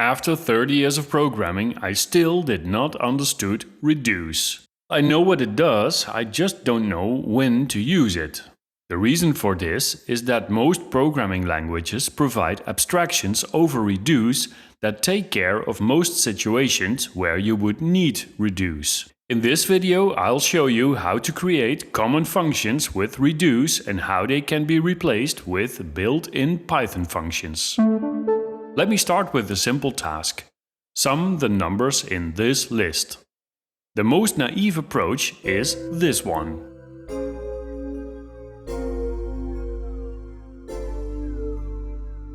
After 30 years of programming, I still did not understood reduce. I know what it does, I just don't know when to use it. The reason for this is that most programming languages provide abstractions over reduce that take care of most situations where you would need reduce. In this video, I'll show you how to create common functions with reduce and how they can be replaced with built-in Python functions. Let me start with a simple task. Sum the numbers in this list. The most naive approach is this one.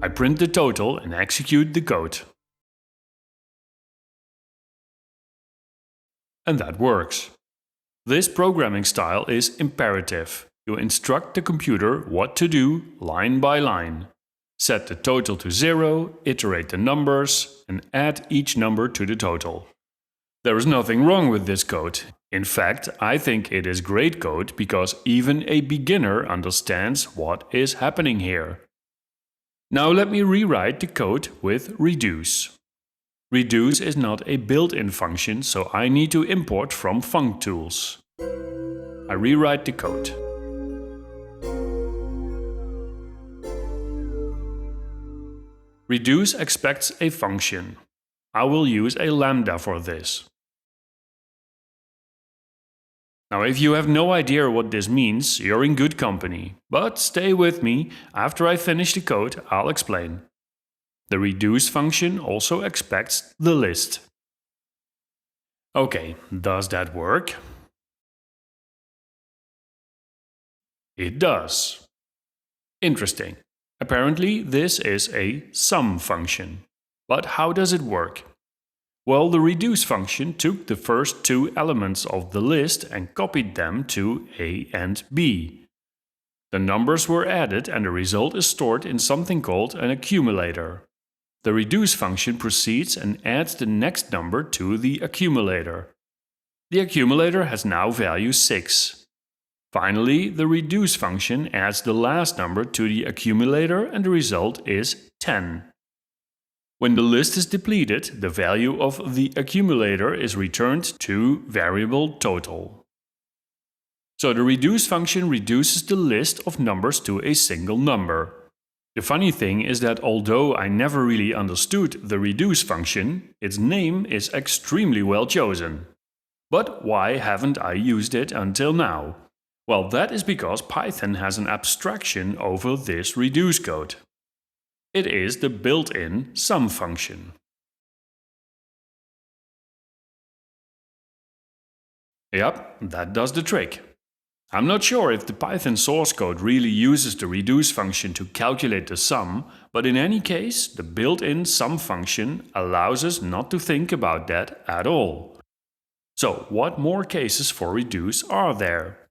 I print the total and execute the code. And that works. This programming style is imperative. You instruct the computer what to do line by line. Set the total to 0, iterate the numbers, and add each number to the total. There is nothing wrong with this code. In fact, I think it is great code because even a beginner understands what is happening here. Now let me rewrite the code with reduce. Reduce is not a built-in function, so I need to import from functools. I rewrite the code. Reduce expects a function. I will use a lambda for this. Now, if you have no idea what this means, you're in good company. But stay with me, after I finish the code, I'll explain. The reduce function also expects the list. Okay, does that work? It does. Interesting. Apparently, this is a sum function. But how does it work? Well, the reduce function took the first two elements of the list and copied them to A and B. The numbers were added and the result is stored in something called an accumulator. The reduce function proceeds and adds the next number to the accumulator. The accumulator has now value 6. Finally, the reduce function adds the last number to the accumulator and the result is 10. When the list is depleted, the value of the accumulator is returned to variable total. So the reduce function reduces the list of numbers to a single number. The funny thing is that although I never really understood the reduce function, its name is extremely well chosen. But why haven't I used it until now? Well, that is because Python has an abstraction over this reduce code. It is the built-in sum function. Yep, that does the trick. I'm not sure if the Python source code really uses the reduce function to calculate the sum, but in any case, the built-in sum function allows us not to think about that at all. So, what more cases for reduce are there?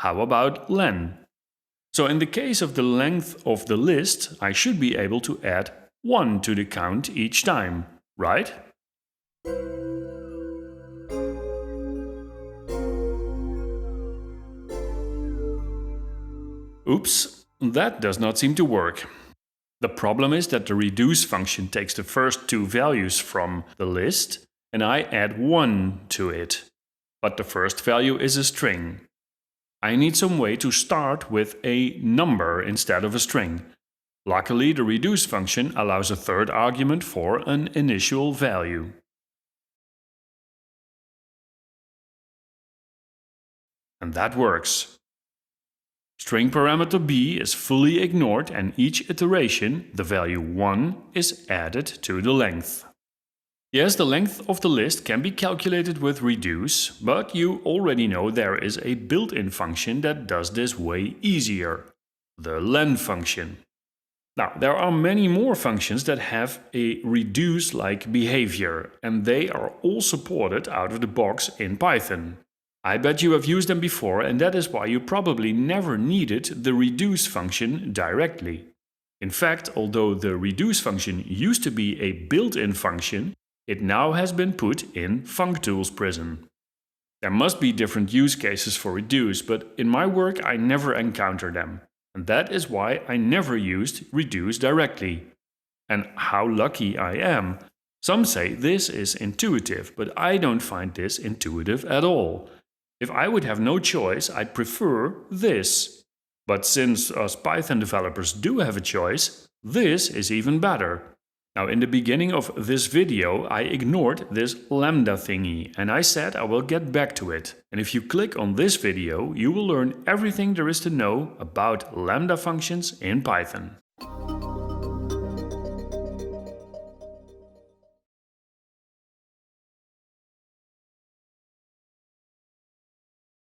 How about len? So in the case of the length of the list, I should be able to add 1 to the count each time, right? Oops, that does not seem to work. The problem is that the reduce function takes the first two values from the list and I add 1 to it. But the first value is a string. I need some way to start with a number instead of a string. Luckily, the reduce function allows a third argument for an initial value. And that works. String parameter b is fully ignored and each iteration, the value 1, is added to the length. Yes, the length of the list can be calculated with reduce, but you already know there is a built-in function that does this way easier, the len function. Now, there are many more functions that have a reduce-like behavior, and they are all supported out of the box in Python. I bet you have used them before, and that is why you probably never needed the reduce function directly. In fact, although the reduce function used to be a built-in function, it now has been put in functools prison. There must be different use cases for reduce, but in my work I never encounter them. And that is why I never used reduce directly. And how lucky I am! Some say this is intuitive, but I don't find this intuitive at all. If I would have no choice, I'd prefer this. But since us Python developers do have a choice, this is even better. Now, in the beginning of this video, I ignored this lambda thingy, and I said I will get back to it. And if you click on this video, you will learn everything there is to know about lambda functions in Python.